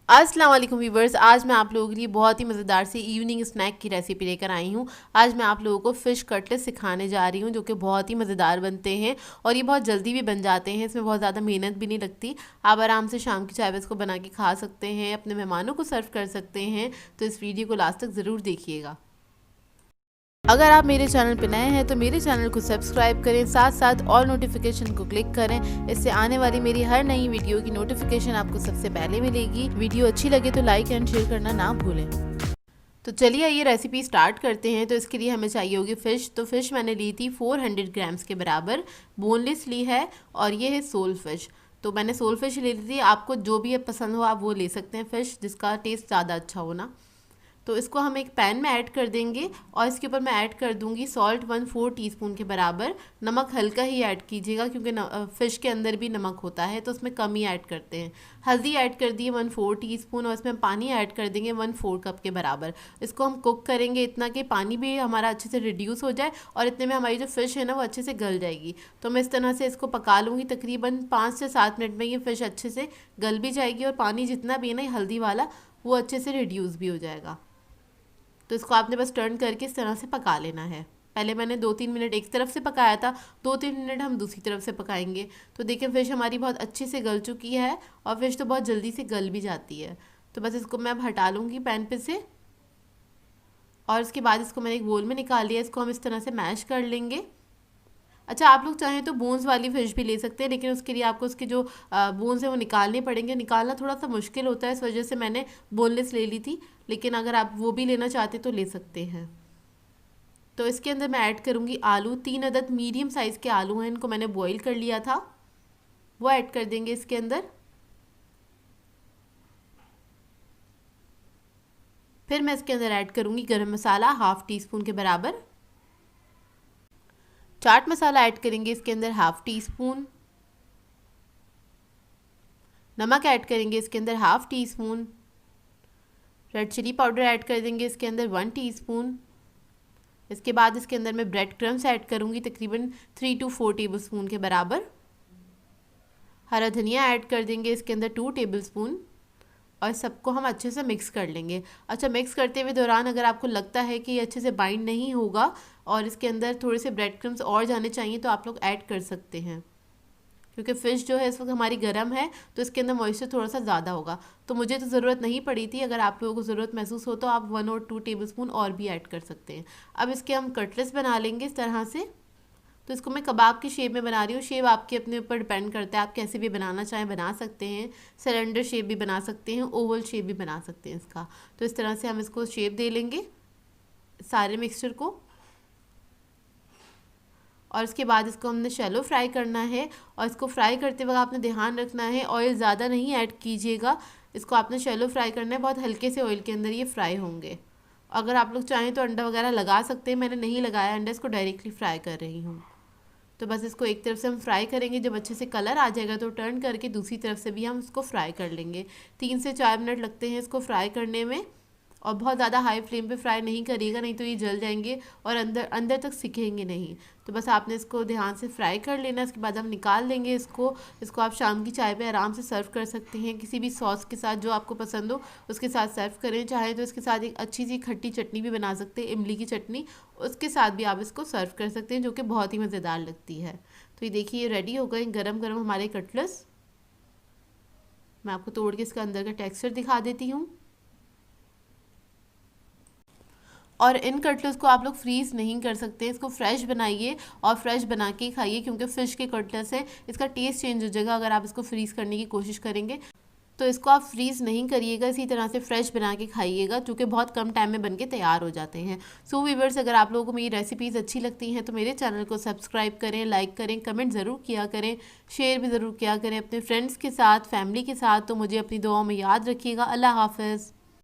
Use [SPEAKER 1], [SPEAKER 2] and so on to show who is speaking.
[SPEAKER 1] अस्सलाम वालेकुम व्यूवर्स। आज मैं आप लोगों के लिए बहुत ही मज़ेदार सी इवनिंग स्नैक की रेसिपी लेकर आई हूँ। आज मैं आप लोगों को फ़िश कटलेट सिखाने जा रही हूँ जो कि बहुत ही मज़ेदार बनते हैं और ये बहुत जल्दी भी बन जाते हैं। इसमें बहुत ज़्यादा मेहनत भी नहीं लगती। आप आराम से शाम की चाय में इसको बना के खा सकते हैं, अपने मेहमानों को सर्व कर सकते हैं। तो इस वीडियो को लास्ट तक ज़रूर देखिएगा। अगर आप मेरे चैनल पर नए हैं तो मेरे चैनल को सब्सक्राइब करें, साथ साथ ऑल नोटिफिकेशन को क्लिक करें। इससे आने वाली मेरी हर नई वीडियो की नोटिफिकेशन आपको सबसे पहले मिलेगी। वीडियो अच्छी लगे तो लाइक एंड शेयर करना ना भूलें। तो चलिए ये रेसिपी स्टार्ट करते हैं। तो इसके लिए हमें चाहिए होगी फ़िश। तो फ़िश मैंने ली थी 400 ग्राम्स के बराबर, बोनलेस ली है और ये है सोल फ़िश। तो मैंने सोल फ़िश ले ली थी। आपको जो भी पसंद हो आप वो ले सकते हैं फ़िश, जिसका टेस्ट ज़्यादा अच्छा हो ना। तो इसको हम एक पैन में ऐड कर देंगे और इसके ऊपर मैं ऐड कर दूंगी सॉल्ट 1/4 टीस्पून के बराबर। नमक हल्का ही ऐड कीजिएगा क्योंकि फ़िश के अंदर भी नमक होता है तो उसमें कम ही ऐड करते हैं। हल्दी ऐड कर दिए 1/4 टीस्पून और इसमें पानी ऐड कर देंगे 1/4 कप के बराबर। इसको हम कुक करेंगे इतना कि पानी भी हमारा अच्छे से रिड्यूस हो जाए और इतने में हमारी जो फ़िश है ना वो अच्छे से गल जाएगी। तो मैं इस तरह से इसको पका लूँगी। तकरीबन 5 से 7 मिनट में ये फ़िश अच्छे से गल भी जाएगी और पानी जितना भी है ना हल्दी वाला वो अच्छे से रिड्यूस भी हो जाएगा। तो इसको आपने बस टर्न करके इस तरह से पका लेना है। पहले मैंने 2-3 मिनट एक तरफ से पकाया था, 2-3 मिनट हम दूसरी तरफ से पकाएंगे। तो देखिए फ़िश हमारी बहुत अच्छे से गल चुकी है और फ़िश तो बहुत जल्दी से गल भी जाती है। तो बस इसको मैं अब हटा लूँगी पैन पे से और उसके बाद इसको मैंने एक बोल में निकाल लिया। इसको हम इस तरह से मैश कर लेंगे। अच्छा, आप लोग चाहें तो बोन्स वाली फ़िश भी ले सकते हैं, लेकिन उसके लिए आपको उसके जो बोन्स हैं वो निकालने पड़ेंगे। निकालना थोड़ा सा मुश्किल होता है, इस वजह से मैंने बोनलेस ले ली थी, लेकिन अगर आप वो भी लेना चाहते तो ले सकते हैं। तो इसके अंदर मैं ऐड करूँगी आलू। 3 अदद मीडियम साइज़ के आलू हैं, इनको मैंने बॉईल कर लिया था, वो ऐड कर देंगे इसके अंदर। फिर मैं इसके अंदर ऐड करूँगी गरम मसाला 1/2 टीस्पून के बराबर। चाट मसाला ऐड करेंगे इसके अंदर 1/2 टीस्पून। नमक ऐड करेंगे इसके अंदर 1/2 teaspoon. Red chilli powder add कर देंगे इसके अंदर 1 टीस्पून। इसके बाद इसके अंदर मैं ब्रेड क्रम्स ऐड करूँगी तकरीबन 3 to 4 टेबलस्पून के बराबर। हरा धनिया ऐड कर देंगे इसके अंदर 2 टेबलस्पून और सबको हम अच्छे से मिक्स कर लेंगे। अच्छा, मिक्स करते हुए दौरान अगर आपको लगता है कि ये अच्छे से बाइंड नहीं होगा और इसके अंदर थोड़े से ब्रेड क्रम्स और जाने चाहिए तो आप लोग ऐड कर सकते हैं, क्योंकि फ़िश जो है इस वक्त हमारी गर्म है तो इसके अंदर मॉइस्चर थोड़ा सा ज़्यादा होगा। तो मुझे तो ज़रूरत नहीं पड़ी थी। अगर आप लोगों को ज़रूरत महसूस हो तो आप 1 और 2 टेबलस्पून और भी ऐड कर सकते हैं। अब इसके हम कटलेट्स बना लेंगे इस तरह से। तो इसको मैं कबाब की शेप में बना रही हूँ। शेप आपके अपने ऊपर डिपेंड करता है, आप कैसे भी बनाना चाहें बना सकते हैं। सिलेंडर शेप भी बना सकते हैं, ओवल शेप भी बना सकते हैं इसका। तो इस तरह से हम इसको शेप दे लेंगे सारे मिक्सचर को और उसके बाद इसको हमने शैलो फ्राई करना है। और इसको फ्राई करते वक्त आपने ध्यान रखना है ऑयल ज़्यादा नहीं ऐड कीजिएगा। इसको आपने शैलो फ्राई करना है, बहुत हल्के से ऑयल के अंदर ये फ्राई होंगे। अगर आप लोग चाहें तो अंडा वगैरह लगा सकते हैं, मैंने नहीं लगाया अंडा, इसको डायरेक्टली फ्राई कर रही हूँ। तो बस इसको एक तरफ से हम फ्राई करेंगे, जब अच्छे से कलर आ जाएगा तो टर्न करके दूसरी तरफ से भी हम इसको फ्राई कर लेंगे। 3 से 4 मिनट लगते हैं इसको फ्राई करने में और बहुत ज़्यादा हाई फ्लेम पे फ्राई नहीं करिएगा, नहीं तो ये जल जाएंगे और अंदर अंदर तक सिकेंगे नहीं। तो बस आपने इसको ध्यान से फ्राई कर लेना। इसके बाद हम निकाल लेंगे इसको आप शाम की चाय पे आराम से सर्व कर सकते हैं, किसी भी सॉस के साथ जो आपको पसंद हो उसके साथ सर्व करें। चाहे तो इसके साथ एक अच्छी सी खट्टी चटनी भी बना सकते हैं, इमली की चटनी, उसके साथ भी आप इसको सर्व कर सकते हैं, जो कि बहुत ही मज़ेदार लगती है। तो ये देखिए ये रेडी हो गए गरम गरम हमारे कटलेट्स। मैं आपको तोड़ के इसका अंदर का टेक्सचर दिखा देती हूँ। और इन कटलेट्स को आप लोग फ्रीज़ नहीं कर सकते, इसको फ्रेश बनाइए और फ्रेश बना के खाइए, क्योंकि फ़िश के कटलेट्स हैं, इसका टेस्ट चेंज हो जाएगा अगर आप इसको फ्रीज़ करने की कोशिश करेंगे। तो इसको आप फ्रीज़ नहीं करिएगा, इसी तरह से फ्रेश बना के खाइएगा, क्योंकि बहुत कम टाइम में बनके तैयार हो जाते हैं। सो व्यूअर्स, अगर आप लोगों को मेरी रेसिपीज़ अच्छी लगती हैं तो मेरे चैनल को सब्सक्राइब करें, लाइक करें, कमेंट ज़रूर किया करें, शेयर भी ज़रूर किया करें अपने फ्रेंड्स के साथ, फैमिली के साथ। तो मुझे अपनी दुआओं में याद रखिएगा। अल्लाह हाफ़िज़।